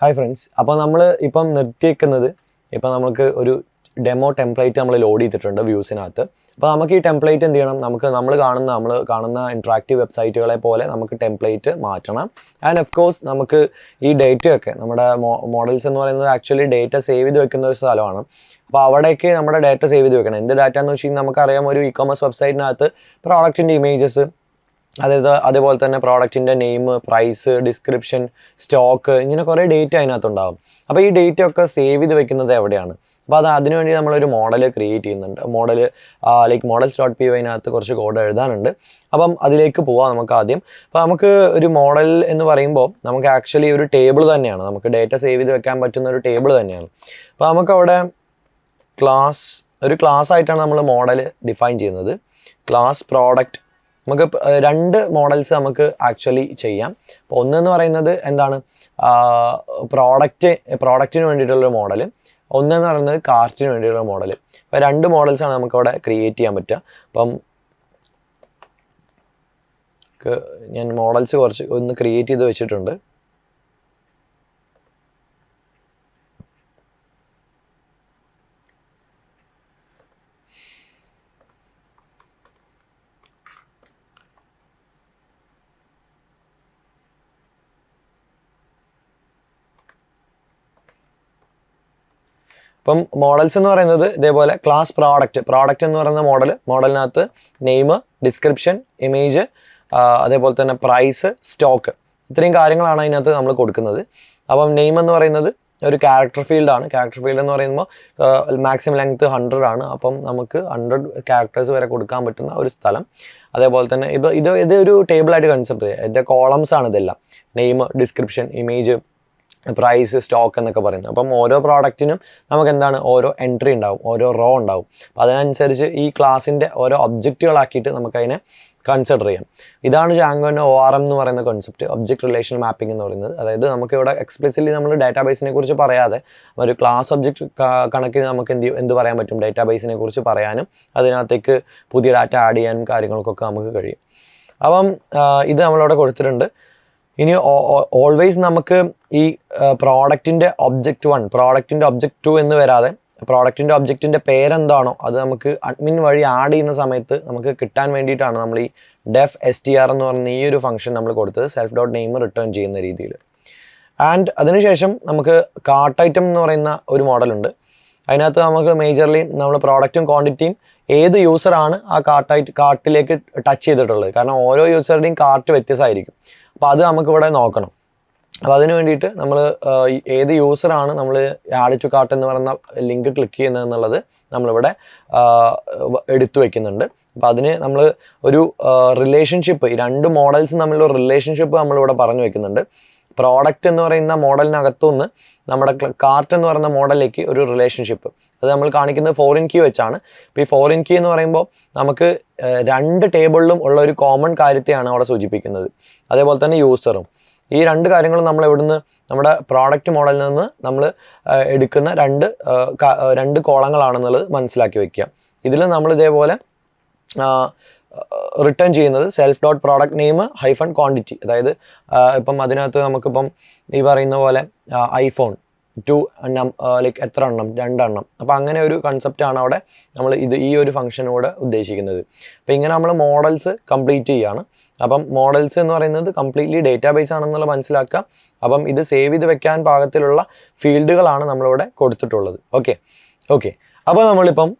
Hi friends, അപ്പോൾ നമ്മൾ ഇപ്പം നിർത്തിയേക്കുന്നത് ഇപ്പം നമുക്ക് ഒരു ഡെമോ ടെംപ്ലേറ്റ് നമ്മൾ ലോഡ് ചെയ്തിട്ടുണ്ട് വ്യൂസിനകത്ത്. അപ്പോൾ നമുക്ക് ഈ ടെംപ്ലേറ്റ് എന്ത് ചെയ്യണം, നമ്മൾ കാണുന്ന ഇൻട്രാക്റ്റീവ് വെബ്സൈറ്റുകളെ പോലെ നമുക്ക് ടെംപ്ലേറ്റ് മാറ്റണം. ആൻഡ് ഓഫ് കോഴ്സ് നമുക്ക് ഈ ഡേറ്റയൊക്കെ നമ്മുടെ മോഡൽസ് എന്ന് പറയുന്നത് ആക്ച്വലി ഡേറ്റ സേവ് ചെയ്ത് വെക്കുന്ന ഒരു സ്ഥലമാണ്. അപ്പോൾ അവിടേക്ക് നമ്മുടെ ഡേറ്റ സേവ് ചെയ്ത് വെക്കണം. എന്ത് ഡാറ്റ എന്ന് വെച്ച് കഴിഞ്ഞാൽ നമുക്കറിയാം, ഒരു ഇ-കൊമേഴ്സ് വെബ്സൈറ്റിനകത്ത് പ്രോഡക്റ്റിൻ്റെ ഇമേജസ്, അതേപോലെ തന്നെ പ്രോഡക്റ്റിൻ്റെ നെയിം, പ്രൈസ്, ഡിസ്ക്രിപ്ഷൻ, സ്റ്റോക്ക്, ഇങ്ങനെ കുറേ ഡേറ്റ അതിനകത്തുണ്ടാകും. അപ്പോൾ ഈ ഡേറ്റ ഒക്കെ സേവ് ചെയ്ത് വെക്കുന്നത് എവിടെയാണ്? അപ്പോൾ അതിനുവേണ്ടി നമ്മളൊരു മോഡൽ ക്രിയേറ്റ് ചെയ്യുന്നുണ്ട്. models.py അതിനകത്ത് കുറച്ച് കോഡ് എഴുതാനുണ്ട്. അപ്പം അതിലേക്ക് പോവാം നമുക്ക് ആദ്യം. അപ്പോൾ നമുക്ക് ഒരു മോഡൽ എന്ന് പറയുമ്പോൾ നമുക്ക് ആക്ച്വലി ഒരു ടേബിൾ തന്നെയാണ്, നമുക്ക് ഡേറ്റ സേവ് ചെയ്ത് വെക്കാൻ പറ്റുന്ന ഒരു ടേബിൾ തന്നെയാണ്. അപ്പോൾ നമുക്കവിടെ ഒരു ക്ലാസ് ആയിട്ടാണ് നമ്മൾ മോഡൽ ഡിഫൈൻ ചെയ്യുന്നത്. ക്ലാസ് പ്രോഡക്റ്റ്, നമുക്ക് രണ്ട് മോഡൽസ് നമുക്ക് ആക്ച്വലി ചെയ്യാം. അപ്പോൾ ഒന്നെന്ന് പറയുന്നത് എന്താണ്, പ്രോഡക്റ്റിന് വേണ്ടിയിട്ടുള്ളൊരു മോഡൽ, ഒന്നെന്ന് പറയുന്നത് കാർട്ടിന് വേണ്ടിയിട്ടുള്ള മോഡൽ. അപ്പോൾ രണ്ട് മോഡൽസാണ് നമുക്കവിടെ ക്രിയേറ്റ് ചെയ്യാൻ പറ്റുക. അപ്പം ഞാൻ മോഡൽസ് കുറച്ച് ഒന്ന് ക്രിയേറ്റ് ചെയ്ത് വെച്ചിട്ടുണ്ട്. അപ്പം മോഡൽസ് എന്ന് പറയുന്നത് ഇതേപോലെ ക്ലാസ് പ്രോഡക്റ്റ് എന്ന് പറയുന്ന മോഡലിനകത്ത് നെയിം, ഡിസ്ക്രിപ്ഷൻ, ഇമേജ്, അതേപോലെ തന്നെ പ്രൈസ്, സ്റ്റോക്ക്, ഇത്രയും കാര്യങ്ങളാണ് അതിനകത്ത് നമ്മൾ കൊടുക്കുന്നത്. അപ്പം നെയിം എന്ന് പറയുന്നത് ഒരു ക്യാരക്ടർ ഫീൽഡാണ്. ക്യാരക്ടർ ഫീൽഡ് എന്ന് പറയുമ്പോൾ മാക്സിമം ലെങ്ത് 100 ആണ്. അപ്പം നമുക്ക് 100 ക്യാരക്ടേഴ്സ് വരെ കൊടുക്കാൻ പറ്റുന്ന ഒരു സ്ഥലം. അതേപോലെ തന്നെ ഇത് ഒരു ടേബിളായിട്ട് കൺസിഡർ ചെയ്യുക. ഇതിൻ്റെ കോളംസ് ആണ് ഇതെല്ലാം, name, description, image, price, stock എന്നൊക്കെ പറയുന്നത്. അപ്പം ഓരോ പ്രോഡക്റ്റിനും നമുക്ക് എന്താണ്, ഓരോ എൻട്രി ഉണ്ടാവും, ഓരോ റോ ഉണ്ടാവും. അപ്പം അതിനനുസരിച്ച് ഈ ക്ലാസ്സിൻ്റെ ഓരോ ഒബ്ജക്റ്റുകളാക്കിയിട്ട് നമുക്കതിനെ കൺസിഡർ ചെയ്യാം. ഇതാണ് ജാങ്കോൻ്റെ ORM എന്ന് പറയുന്ന കോൺസെപ്റ്റ്, ഒബ്ജക്റ്റ് റിലേഷൻ മാപ്പിംഗ് എന്ന് പറയുന്നത്. അതായത് നമുക്കിവിടെ എക്സ്പ്ലിസിറ്റ്ലി നമ്മൾ ഡാറ്റാബേസിനെ കുറിച്ച് പറയാതെ ഒരു ക്ലാസ് ഒബ്ജക്റ്റ് കണക്കിന് നമുക്ക് എന്ത് പറയാൻ പറ്റും, ഡാറ്റാബേസിനെ കുറിച്ച് പറയാനും അതിനകത്തേക്ക് പുതിയ ഡാറ്റ ആഡ് ചെയ്യാനും കാര്യങ്ങൾക്കൊക്കെ നമുക്ക് കഴിയും. അപ്പം ഇത് നമ്മളവിടെ കൊടുത്തിട്ടുണ്ട്. ഇനി ഓൾവേസ് നമുക്ക് ഈ പ്രോഡക്റ്റിൻ്റെ ഒബ്ജക്റ്റ് 1, പ്രോഡക്റ്റിൻ്റെ ഒബ്ജക്റ്റ് 2 എന്ന് വരാതെ പ്രോഡക്റ്റിൻ്റെ ഒബ്ജക്റ്റിൻ്റെ പേരെന്താണോ അത് നമുക്ക് അഡ്മിൻ വഴി ആഡ് ചെയ്യുന്ന സമയത്ത് നമുക്ക് കിട്ടാൻ വേണ്ടിയിട്ടാണ് നമ്മൾ ഈ def_str എന്ന് പറയുന്ന ഈ ഒരു ഫംഗ്ഷൻ നമ്മൾ കൊടുത്തത്, self.name റിട്ടേൺ ചെയ്യുന്ന രീതിയിൽ. ആൻഡ് അതിനുശേഷം നമുക്ക് കാർട്ട് ഐറ്റം എന്ന് പറയുന്ന ഒരു മോഡലുണ്ട്. അതിനകത്ത് നമുക്ക് മേജർലി നമ്മൾ പ്രോഡക്റ്റും ക്വാണ്ടിറ്റിയും ഏത് യൂസറാണ് ആ കാർട്ടിലേക്ക് ടച്ച് ചെയ്തിട്ടുള്ളത്, കാരണം ഓരോ യൂസറുടെയും കാർട്ട് വ്യത്യസ്തമായിരിക്കും. അപ്പോൾ അത് നമുക്കിവിടെ നോക്കണം. അപ്പോൾ അതിന് വേണ്ടിയിട്ട് നമ്മൾ ഏത് യൂസറാണ് നമ്മൾ ആഡ് ടു കാർട്ട് എന്ന് പറയുന്ന ലിങ്ക് ക്ലിക്ക് ചെയ്യുന്നതെന്നുള്ളത് നമ്മളിവിടെ എടുത്തു വയ്ക്കുന്നുണ്ട്. അപ്പോൾ അതിന് നമ്മൾ ഒരു റിലേഷൻഷിപ്പ്, ഈ രണ്ട് മോഡൽസ് തമ്മിലുള്ള റിലേഷൻഷിപ്പ് നമ്മളിവിടെ പറഞ്ഞു വയ്ക്കുന്നുണ്ട്. പ്രോഡക്റ്റ് എന്ന് പറയുന്ന മോഡലിനകത്തുനിന്ന് നമ്മുടെ കാർട്ട് എന്ന് പറയുന്ന മോഡലിലേക്ക് ഒരു റിലേഷൻഷിപ്പ്, അത് നമ്മൾ കാണിക്കുന്നത് ഫോറിൻ കീ വെച്ചാണ്. ഇപ്പോൾ ഈ ഫോറിൻ കീ എന്ന് പറയുമ്പോൾ നമുക്ക് രണ്ട് ടേബിളിലും ഉള്ള ഒരു കോമൺ കാര്യത്തെയാണ് അവിടെ സൂചിപ്പിക്കുന്നത്. അതേപോലെ തന്നെ യൂസറും, ഈ രണ്ട് കാര്യങ്ങളും നമ്മൾ ഇവിടുന്ന് നമ്മുടെ പ്രോഡക്റ്റ് മോഡലിൽ നിന്ന് നമ്മൾ എടുക്കുന്ന രണ്ട് കോളങ്ങളാണെന്നുള്ളത് മനസ്സിലാക്കി വയ്ക്കുക. ഇതിൽ നമ്മൾ ഇതേപോലെ റിട്ടേൺ ചെയ്യുന്നത് self.product_name-quantity, അതായത് ഇപ്പം അതിനകത്ത് നമുക്കിപ്പം ഈ പറയുന്ന പോലെ iPhone 2 എത്ര എണ്ണം, 2 എണ്ണം. അപ്പോൾ അങ്ങനെ ഒരു കൺസെപ്റ്റാണ് അവിടെ നമ്മൾ ഈ ഒരു ഫംഗ്ഷനോട് ഉദ്ദേശിക്കുന്നത്. അപ്പോൾ ഇങ്ങനെ നമ്മൾ മോഡൽസ് കംപ്ലീറ്റ് ചെയ്യുകയാണ്. അപ്പം മോഡൽസ് എന്ന് പറയുന്നത് കംപ്ലീറ്റ്ലി ഡേറ്റാബേസ് ആണെന്നുള്ള മനസ്സിലാക്കുക. അപ്പം ഇത് സേവ് ചെയ്ത് വെക്കാൻ പാകത്തിലുള്ള ഫീൽഡുകളാണ് നമ്മളിവിടെ കൊടുത്തിട്ടുള്ളത്. ഓക്കെ അപ്പോൾ നമ്മളിപ്പം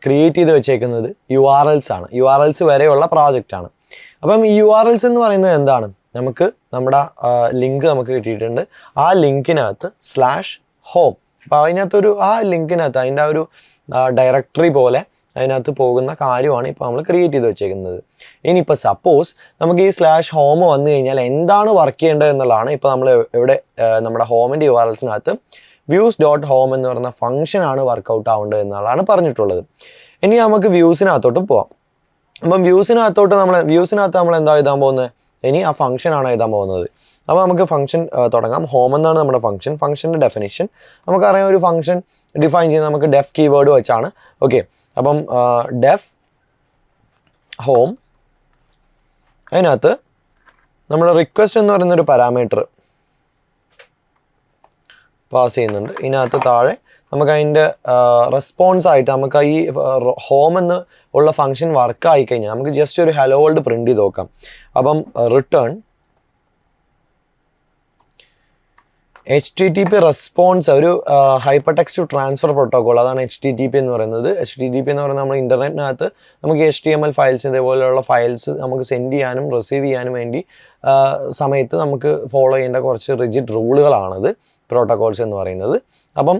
ക്രിയേറ്റ് ചെയ്ത് വെച്ചേക്കുന്നത് URLs ആണ്. URLs വരെയുള്ള പ്രോജക്റ്റാണ്. അപ്പം ഈ URLs എന്ന് പറയുന്നത് എന്താണ്, നമുക്ക് നമ്മുടെ ലിങ്ക് നമുക്ക് കിട്ടിയിട്ടുണ്ട്. ആ ലിങ്കിനകത്ത് /home, അപ്പോൾ അതിനകത്തൊരു ലിങ്കിനകത്ത് അതിൻ്റെ ഒരു ഡയറക്ടറി പോലെ അതിനകത്ത് പോകുന്ന കാര്യമാണ് ഇപ്പോൾ നമ്മൾ ക്രിയേറ്റ് ചെയ്ത് വെച്ചേക്കുന്നത്. ഇനിയിപ്പോൾ സപ്പോസ് നമുക്ക് ഈ /home വന്നു കഴിഞ്ഞാൽ എന്താണ് വർക്ക് ചെയ്യേണ്ടത് എന്നുള്ളതാണ്. ഇപ്പോൾ നമ്മൾ ഇവിടെ നമ്മുടെ ഹോമിൻ്റെ URLsനകത്ത് views.home എന്ന് പറയുന്ന ഫംഗ്ഷനാണ് വർക്കൗട്ട് ആവേണ്ടത് എന്നുള്ളതാണ് പറഞ്ഞിട്ടുള്ളത്. ഇനി നമുക്ക് വ്യൂസിനകത്തോട്ട് പോവാം. അപ്പം വ്യൂസിനകത്ത് നമ്മൾ എന്താ എഴുതാൻ പോകുന്നത്, ഇനി ആ ഫംഗ്ഷനാണ് എഴുതാൻ പോകുന്നത്. അപ്പോൾ നമുക്ക് ഫംഗ്ഷൻ തുടങ്ങാം. ഹോം എന്നാണ് നമ്മുടെ ഫംഗ്ഷൻ്റെ ഡെഫിനിഷൻ. നമുക്കറിയാം, ഒരു ഫംഗ്ഷൻ ഡിഫൈൻ ചെയ്യുന്നത് നമുക്ക് def കീവേഡ് വെച്ചാണ്. ഓക്കെ, അപ്പം def home, അതിനകത്ത് നമ്മൾ റിക്വസ്റ്റ് എന്ന് പറയുന്നൊരു പാരാമീറ്റർ പാസ് ചെയ്യുന്നുണ്ട്. ഇതിനകത്ത് താഴെ നമുക്ക് അതിൻ്റെ റെസ്പോൺസ് ആയിട്ട് നമുക്ക് ഈ ഹോം എന്ന് ഉള്ള ഫംഗ്ഷൻ വർക്ക് ആയിക്കഴിഞ്ഞാൽ നമുക്ക് ജസ്റ്റ് ഒരു ഹലോ വേൾഡ് പ്രിൻറ്റ് ചെയ്ത് നോക്കാം. അപ്പം റിട്ടേൺ HTTP റെസ്പോൺസ് ഒരു ഹൈപ്പർ ടെക്സ്റ്റ് ട്രാൻസ്ഫർ പ്രോട്ടോകോൾ, അതാണ് HTTP എന്ന് പറയുന്നത്. HTTP എന്ന് പറയുന്നത് നമ്മൾ ഇൻ്റർനെറ്റിനകത്ത് നമുക്ക് HTML ഫയൽസ് ഇതേപോലെയുള്ള ഫയൽസ് നമുക്ക് സെൻഡ് ചെയ്യാനും റിസീവ് ചെയ്യാനും വേണ്ടി സമയത്ത് നമുക്ക് ഫോളോ ചെയ്യേണ്ട കുറച്ച് റിജിഡ് റൂളുകളാണത് പ്രോട്ടോകോൾസ് എന്ന് പറയുന്നത്. അപ്പം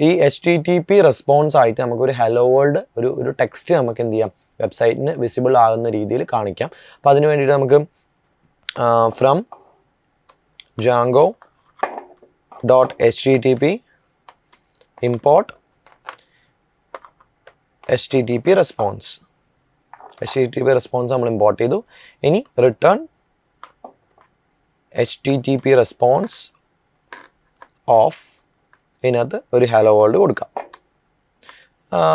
ഈ HTTP റെസ്പോൺസ് ആയിട്ട് നമുക്കൊരു ഹലോ വേൾഡ് ഒരു ടെക്സ്റ്റ് നമുക്ക് എന്ത് ചെയ്യാം, വെബ്സൈറ്റിന് വിസിബിൾ ആകുന്ന രീതിയിൽ കാണിക്കാം. അപ്പം അതിന് വേണ്ടിയിട്ട് നമുക്ക് from Django.http import HTTP response നമ്മൾ ഇമ്പോർട്ട് ചെയ്തു. ഇനി റിട്ടേൺ HTTP റെസ്പോൺസ് ഓഫ്, ഇതിനകത്ത് ഒരു ഹലോ വേൾഡ് കൊടുക്കാം.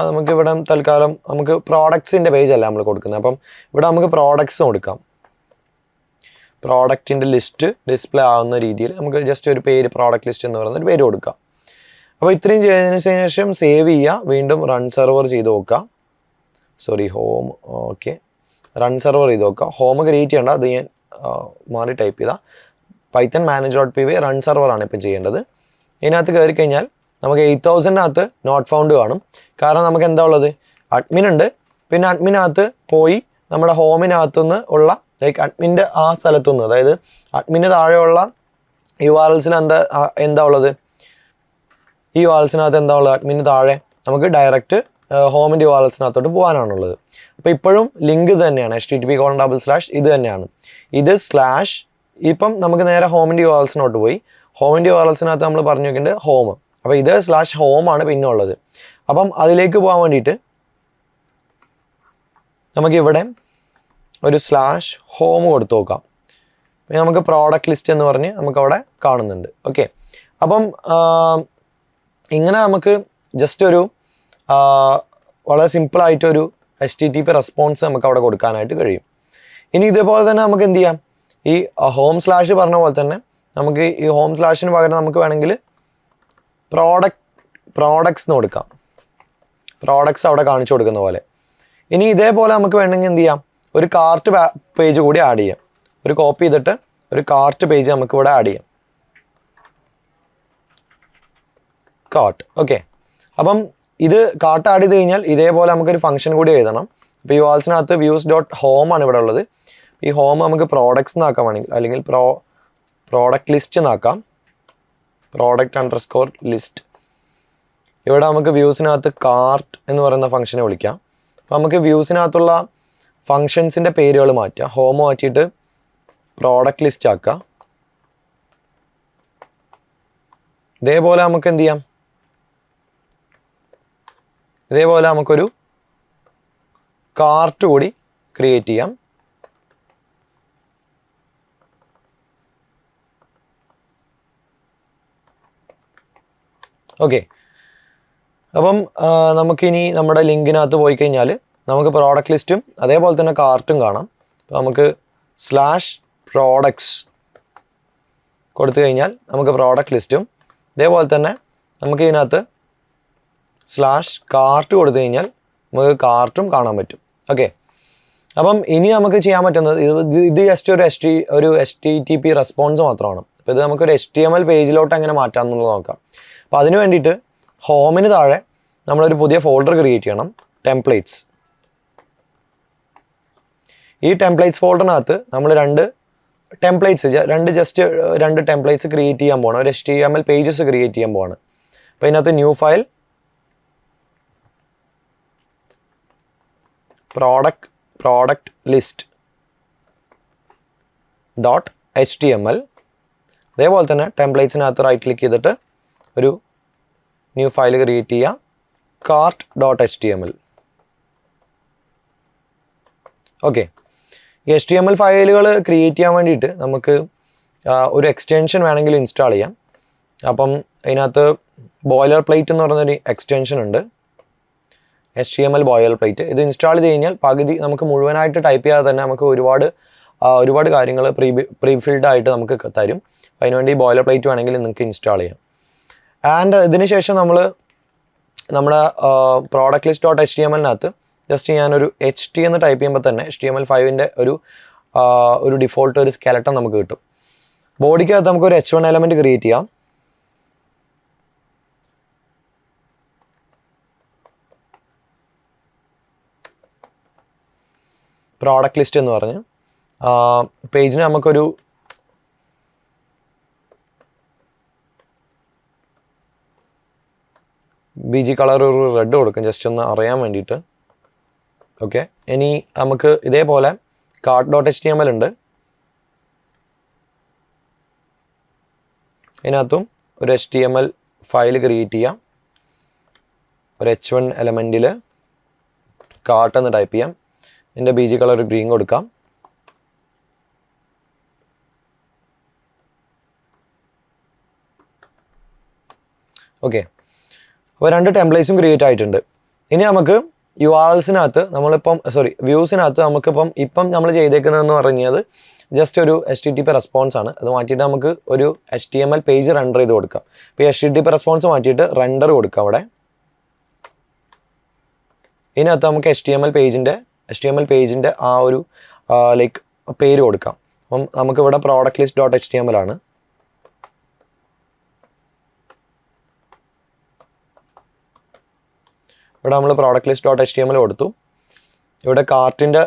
നമുക്കിവിടെ തൽക്കാലം നമുക്ക് പ്രോഡക്ട്സിൻ്റെ പേജ് അല്ല നമ്മൾ കൊടുക്കുന്നത്. അപ്പം ഇവിടെ നമുക്ക് പ്രോഡക്ട്സ് കൊടുക്കാം. പ്രോഡക്റ്റിൻ്റെ ലിസ്റ്റ് ഡിസ്പ്ലേ ആവുന്ന രീതിയിൽ നമുക്ക് ജസ്റ്റ് ഒരു പേര് പ്രോഡക്റ്റ് ലിസ്റ്റ് എന്ന് പറയുന്ന ഒരു പേര് കൊടുക്കാം. അപ്പോൾ ഇത്രയും ചെയ്തതിന് ശേഷം സേവ് ചെയ്യുക, വീണ്ടും റൺ സെർവർ ചെയ്ത് നോക്കുക. ഹോം ഓക്കെ, റൺ സെർവർ ചെയ്ത് നോക്കുക. ഹോം ക്രിയേറ്റ് ചെയ്യേണ്ട, അത് ഞാൻ മാറി ടൈപ്പ് ചെയ്താൽ പൈത്തൺ manage.py റൺ സെർവറാണ് ഇപ്പം ചെയ്യേണ്ടത്. ഇതിനകത്ത് കയറി കഴിഞ്ഞാൽ നമുക്ക് 8000-നകത്ത് നോട്ട് ഫൗണ്ട് കാണും. കാരണം നമുക്ക് എന്താ ഉള്ളത്, അഡ്മിൻ ഉണ്ട്. പിന്നെ അഡ്മിനകത്ത് പോയി നമ്മുടെ ഹോമിനകത്തുനിന്ന് ഉള്ള ലൈക്ക് അഡ്മിൻ്റെ ആ സ്ഥലത്തുനിന്ന്, അതായത് അഡ്മിന് താഴെയുള്ള URLസിന് എന്താ ഉള്ളത്, ഈ URLസിനകത്ത് എന്താ ഉള്ളത്, അഡ്മിന് താഴെ നമുക്ക് ഡയറക്റ്റ് ഹോമിൻ്റെ URLസിനകത്തോട്ട് പോകാനാണുള്ളത്. അപ്പോൾ ഇപ്പോഴും ലിങ്ക് ഇത് തന്നെയാണ്, http:// ഇത് തന്നെയാണ്. ഇത് സ്ലാഷ് ഇപ്പം നമുക്ക് നേരെ ഹോമിൻ്റെ URLസിനോട്ട് പോയി. ഹോമിൻ്റെ URLസിനകത്ത് നമ്മൾ പറഞ്ഞു വെക്കേണ്ടത് ഹോം. അപ്പോൾ ഇത് /home പിന്നെ ഉള്ളത്. അപ്പം അതിലേക്ക് പോകാൻ വേണ്ടിയിട്ട് നമുക്കിവിടെ ഒരു /home കൊടുത്തു നോക്കാം. നമുക്ക് പ്രോഡക്റ്റ് ലിസ്റ്റ് എന്ന് പറഞ്ഞ് നമുക്കവിടെ കാണുന്നുണ്ട്. ഓക്കെ, അപ്പം ഇങ്ങനെ നമുക്ക് ജസ്റ്റ് ഒരു വളരെ സിമ്പിളായിട്ടൊരു HTTP റെസ്പോൺസ് നമുക്ക് അവിടെ കൊടുക്കാനായിട്ട് കഴിയും. ഇനി ഇതേപോലെ തന്നെ നമുക്ക് എന്ത് ചെയ്യാം, ഈ ഹോം സ്ലാഷ് പറഞ്ഞ പോലെ തന്നെ നമുക്ക് ഈ ഹോം സ്ലാഷിന് പകരം നമുക്ക് വേണമെങ്കിൽ പ്രോഡക്ട്സ് എന്ന് കൊടുക്കാം. പ്രോഡക്ട്സ് അവിടെ കാണിച്ചു കൊടുക്കുന്ന പോലെ. ഇനി ഇതേപോലെ നമുക്ക് വേണമെങ്കിൽ എന്ത് ചെയ്യാം, ഒരു കാർട്ട് പേജ് കൂടി ആഡ് ചെയ്യാം. ഒരു കോപ്പി ചെയ്തിട്ട് ഒരു കാർട്ട് പേജ് നമുക്ക് ഇവിടെ ആഡ് ചെയ്യാം. Cart okay. അപ്പം ഇത് കാർട്ട് ആഡ് ചെയ്ത് കഴിഞ്ഞാൽ ഇതേപോലെ നമുക്കൊരു ഫംഗ്ഷൻ കൂടി എഴുതണം. അപ്പോൾ ഈ വാൾസിനകത്ത് views.home ആണ് ഇവിടെ ഉള്ളത്. ഈ ഹോം നമുക്ക് പ്രോഡക്ട്സ് എന്നാക്കാൻ വേണമെങ്കിൽ, അല്ലെങ്കിൽ പ്രോഡക്റ്റ് ലിസ്റ്റ് എന്നാക്കാം. product_list. ഇവിടെ നമുക്ക് വ്യൂസിനകത്ത് കാർട്ട് എന്ന് പറയുന്ന ഫംഗ്ഷനെ വിളിക്കാം. അപ്പോൾ നമുക്ക് വ്യൂസിനകത്തുള്ള ഫങ്ഷൻസിൻ്റെ പേരുകൾ മാറ്റാം. ഹോം മാറ്റിയിട്ട് പ്രോഡക്റ്റ് ലിസ്റ്റ് ആക്കാം. ഇതേപോലെ നമുക്ക് എന്ത് ചെയ്യാം, ഇതേപോലെ നമുക്കൊരു കാർട്ട് കൂടി ക്രിയേറ്റ് ചെയ്യാം. ഓക്കെ, അപ്പം നമുക്കിനി നമ്മുടെ ലിങ്കിനകത്ത് പോയി കഴിഞ്ഞാൽ നമുക്ക് പ്രോഡക്റ്റ് ലിസ്റ്റും അതേപോലെ തന്നെ കാർട്ടും കാണാം. അപ്പോൾ നമുക്ക് /products കൊടുത്തു കഴിഞ്ഞാൽ നമുക്ക് പ്രോഡക്റ്റ് ലിസ്റ്റും ഇതേപോലെ തന്നെ നമുക്ക് ഇതിനകത്ത് /cart കൊടുത്തു കഴിഞ്ഞാൽ നമുക്ക് കാർട്ടും കാണാൻ പറ്റും. ഓക്കെ, അപ്പം ഇനി നമുക്ക് ചെയ്യാൻ പറ്റുന്നത് ഇത് ജസ്റ്റ് ഒരു HTTP റെസ്പോൺസ് മാത്രമാണ്. അപ്പോൾ ഇത് നമുക്കൊരു HTML പേജിലോട്ട് എങ്ങനെ മാറ്റാം എന്നുള്ളത് നോക്കാം. അപ്പോൾ അതിന് വേണ്ടിയിട്ട് ഹോമിന് താഴെ നമ്മളൊരു പുതിയ ഫോൾഡർ ക്രിയേറ്റ് ചെയ്യണം, ടെംപ്ലേറ്റ്സ്. ഈ ടെംപ്ലേറ്റ്സ് ഫോൾഡറിനകത്ത് നമ്മൾ രണ്ട് ടെംപ്ലേറ്റ്സ് ക്രിയേറ്റ് ചെയ്യാൻ പോകണം. ഒരു HTML പേജസ് ക്രിയേറ്റ് ചെയ്യാൻ പോവാണ്. അപ്പോൾ ഇതിനകത്ത് new file product list .html. അതേപോലെ തന്നെ ടെംപ്ലേറ്റ്സിനകത്ത് റൈറ്റ് ക്ലിക്ക് ചെയ്തിട്ട് ഒരു ന്യൂ ഫയൽ ക്രിയേറ്റ് ചെയ്യുക, cart.html. ഓക്കെ, ഈ HTML ഫയലുകൾ ക്രിയേറ്റ് ചെയ്യാൻ വേണ്ടിയിട്ട് നമുക്ക് ഒരു എക്സ്റ്റൻഷൻ വേണമെങ്കിൽ ഇൻസ്റ്റാൾ ചെയ്യാം. അപ്പം ഇതിനകത്ത് ബോയിലർ പ്ലേറ്റ് എന്ന് പറയുന്നൊരു എക്സ്റ്റൻഷൻ ഉണ്ട്, HTML ബോയിലർ പ്ലേറ്റ്. ഇത് ഇൻസ്റ്റാൾ ചെയ്ത് കഴിഞ്ഞാൽ പകുതി നമുക്ക് മുഴുവനായിട്ട് ടൈപ്പ് ചെയ്യാതെ തന്നെ നമുക്ക് ഒരുപാട് കാര്യങ്ങൾ പ്രീഫിൽഡ് ആയിട്ട് നമുക്ക് തരും. അതിനുവേണ്ടി ബോയിലർ പ്ലേറ്റ് വേണമെങ്കിൽ നിങ്ങൾക്ക് ഇൻസ്റ്റാൾ ചെയ്യാം. ആൻഡ് ഇതിന് ശേഷം നമ്മുടെ പ്രോഡക്റ്റ് ലിസ്റ്റ് ഡോട്ട് HTML-നകത്ത് ജസ്റ്റ് ഞാനൊരു HT എന്ന് ടൈപ്പ് ചെയ്യുമ്പോൾ തന്നെ HTML5-ൻ്റെ ഒരു ഡിഫോൾട്ട് ഒരു സ്കെലട്ടൺ നമുക്ക് കിട്ടും. ബോഡിക്കകത്ത് നമുക്കൊരു H1 എലമെൻറ്റ് ക്രിയേറ്റ് ചെയ്യാം. പ്രോഡക്റ്റ് ലിസ്റ്റ് എന്ന് പറഞ്ഞ് പേജിന് നമുക്കൊരു BG കളർ ഒരു റെഡ് കൊടുക്കും ജസ്റ്റ് ഒന്ന് അറിയാൻ വേണ്ടിയിട്ട്. ഓക്കെ, ഇനി നമുക്ക് ഇതേപോലെ കാർട്ട് ഡോട്ട് HTML ഉണ്ട്. ഇതിനകത്തും ഒരു HTML ഫയൽ ക്രിയേറ്റ് ചെയ്യാം. ഒരു H1 എലമെൻറ്റിൽ കാർട്ട് എന്ന് ടൈപ്പ് ചെയ്യാം. ഇതിൻ്റെ BG കളർ ഗ്രീൻ കൊടുക്കാം. ഓക്കെ, അപ്പോൾ 2 ടെംപ്ലേറ്റ്സും ക്രിയേറ്റ് ആയിട്ടുണ്ട്. ഇനി നമുക്ക് URLസിനകത്ത് വ്യൂസിനകത്ത് ഇപ്പം നമ്മൾ ചെയ്തേക്കുന്നതെന്ന് പറഞ്ഞത് ജസ്റ്റ് ഒരു HTTP റെസ്പോൺസ് ആണ്. അത് മാറ്റിയിട്ട് നമുക്ക് ഒരു HTML പേജ് റെൻഡർ ചെയ്ത് കൊടുക്കാം. ഇപ്പോൾ ഈ HTTP റെസ്പോൺസ് മാറ്റിയിട്ട് റെൻഡർ കൊടുക്കാം. അവിടെ ഇതിനകത്ത് നമുക്ക് HTML പേജിൻ്റെ ആ ഒരു ലൈക്ക് പേര് കൊടുക്കാം. അപ്പം നമുക്കിവിടെ പ്രോഡക്റ്റ് ലിസ്റ്റ് ഡോട്ട് HTML ആണ്. ഇവിടെ നമ്മൾ പ്രോഡക്റ്റ് ലിസ്റ്റ് ഡോട്ട് HTML കൊടുത്തു. ഇവിടെ കാർട്ടിന്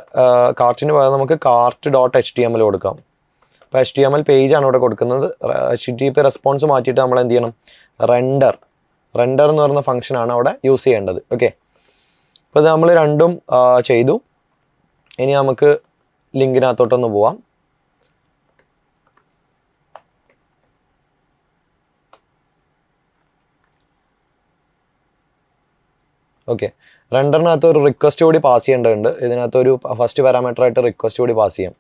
പകരം നമുക്ക് കാർട്ട് ഡോട്ട് HTML കൊടുക്കാം. അപ്പോൾ HTML പേജാണ് ഇവിടെ കൊടുക്കുന്നത്. HTTP റെസ്പോൺസ് മാറ്റിയിട്ട് നമ്മൾ എന്ത് ചെയ്യണം? റെൻഡർ എന്ന് പറയുന്ന ഫംഗ്ഷനാണ് അവിടെ യൂസ് ചെയ്യേണ്ടത്. ഓക്കെ, അപ്പോൾ ഇത് നമ്മൾ രണ്ടും ചെയ്തു. ഇനി നമുക്ക് ലിങ്കിനകത്തോട്ടൊന്ന് പോവാം. ഓക്കെ, റെൻഡറിനകത്ത് ഒരു റിക്വസ്റ്റ് കൂടി പാസ് ചെയ്യേണ്ടതുണ്ട്. ഇതിനകത്ത് ഒരു ഫസ്റ്റ് പാരാമീറ്റർ ആയിട്ട് റിക്വസ്റ്റ് കൂടി പാസ് ചെയ്യാം.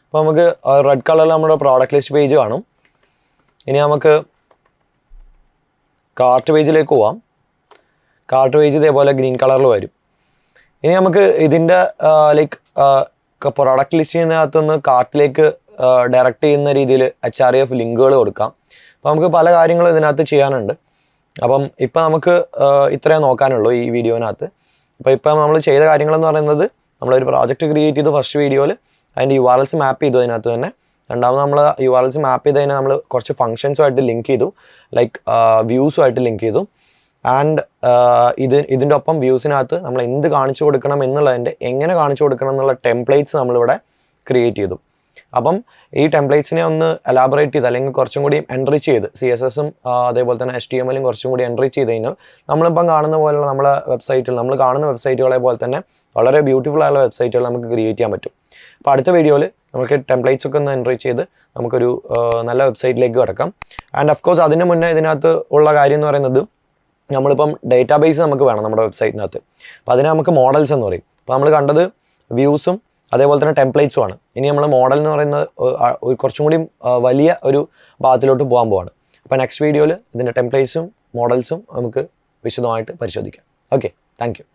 അപ്പോൾ നമുക്ക് റെഡ് കളറിൽ നമ്മുടെ പ്രോഡക്റ്റ് ലിസ്റ്റ് പേജ് കാണും. ഇനി നമുക്ക് കാർട്ട് പേജിലേക്ക് പോവാം. കാർട്ട് പേജ് ഇതേപോലെ ഗ്രീൻ കളറിൽ വരും. ഇനി നമുക്ക് ഇതിൻ്റെ പ്രോഡക്റ്റ് ലിസ്റ്റ് ചെയ്യുന്നതിനകത്തുനിന്ന് കാർട്ടിലേക്ക് ഡയറക്റ്റ് ചെയ്യുന്ന രീതിയിൽ HREF ലിങ്കുകൾ കൊടുക്കാം. അപ്പോൾ നമുക്ക് പല കാര്യങ്ങളും ഇതിനകത്ത് ചെയ്യാനുണ്ട്. അപ്പം ഇപ്പം നമുക്ക് ഇത്രയും നോക്കാനുള്ളൂ ഈ വീഡിയോനകത്ത്. അപ്പോൾ ഇപ്പം നമ്മൾ ചെയ്ത കാര്യങ്ങളെന്ന് പറയുന്നത് നമ്മളൊരു പ്രോജക്റ്റ് ക്രിയേറ്റ് ചെയ്തു. ഫസ്റ്റ് വീഡിയോയിൽ അതിൻ്റെ URLs മാപ്പ് ചെയ്തു അതിനകത്ത് തന്നെ. രണ്ടാമത് നമ്മൾ URLs മാപ്പ് ചെയ്ത് കഴിഞ്ഞാൽ നമ്മൾ കുറച്ച് ഫംഗ്ഷൻസുമായിട്ട് ലിങ്ക് ചെയ്തു, ലൈക്ക് വ്യൂസുമായിട്ട് ലിങ്ക് ചെയ്തു. ആൻഡ് ഇതിൻ്റെ ഒപ്പം വ്യൂസിനകത്ത് നമ്മൾ എന്ത് കാണിച്ചു കൊടുക്കണം എന്നുള്ളതിൻ്റെ എങ്ങനെ കാണിച്ചു കൊടുക്കണം എന്നുള്ള ടെംപ്ലേറ്റ്സ് നമ്മളിവിടെ ക്രിയേറ്റ് ചെയ്തു. അപ്പം ഈ ടെംപ്ലേറ്റ്സിനെ ഒന്ന് എലാബറേറ്റ് ചെയ്ത് അല്ലെങ്കിൽ കുറച്ചും കൂടി എൻറിച്ച് ചെയ്ത് CSS-ഉം അതേപോലെ തന്നെ HTML-ഉം കുറച്ചും കൂടി എൻറിച്ച് ചെയ്ത് കഴിഞ്ഞാൽ നമ്മളിപ്പം കാണുന്ന പോലുള്ള നമ്മൾ കാണുന്ന വെബ്സൈറ്റുകളെ പോലെ തന്നെ വളരെ ബ്യൂട്ടിഫുൾ ആയുള്ള വെബ്സൈറ്റുകൾ നമുക്ക് ക്രിയേറ്റ് ചെയ്യാൻ പറ്റും. അപ്പോൾ അടുത്ത വീഡിയോയിൽ നമുക്ക് ടെംപ്ലേറ്റ്സ് ഒക്കെ ഒന്ന് എൻറിച്ച് ചെയ്ത് നമുക്കൊരു നല്ല വെബ്സൈറ്റിലേക്ക് കിടക്കാം. ആൻഡ് ഓഫ് കോഴ്സ് അതിന് മുന്നേ ഇതിനകത്ത് ഉള്ള കാര്യം എന്ന് പറയുന്നത് നമ്മളിപ്പം ഡേറ്റാബേസ് നമുക്ക് വേണം നമ്മുടെ വെബ്സൈറ്റിനകത്ത്. അപ്പോൾ അതിനെ നമുക്ക് മോഡൽസ് എന്ന് പറയും. അപ്പോൾ നമ്മൾ കണ്ടത് വ്യൂസും അതേപോലെ തന്നെ ടെംപ്ലേറ്റ്സും ആണ്. ഇനി നമ്മൾ മോഡൽ എന്ന് പറയുന്നത് കുറച്ചും കൂടി വലിയ ഒരു ഭാഗത്തിലോട്ട് പോകാൻ പോവാണ്. അപ്പോൾ നെക്സ്റ്റ് വീഡിയോയിൽ ഇതിൻ്റെ ടെംപ്ലേറ്റ്സും മോഡൽസും നമുക്ക് വിശദമായിട്ട് പരിശോധിക്കാം. Okay, thank you.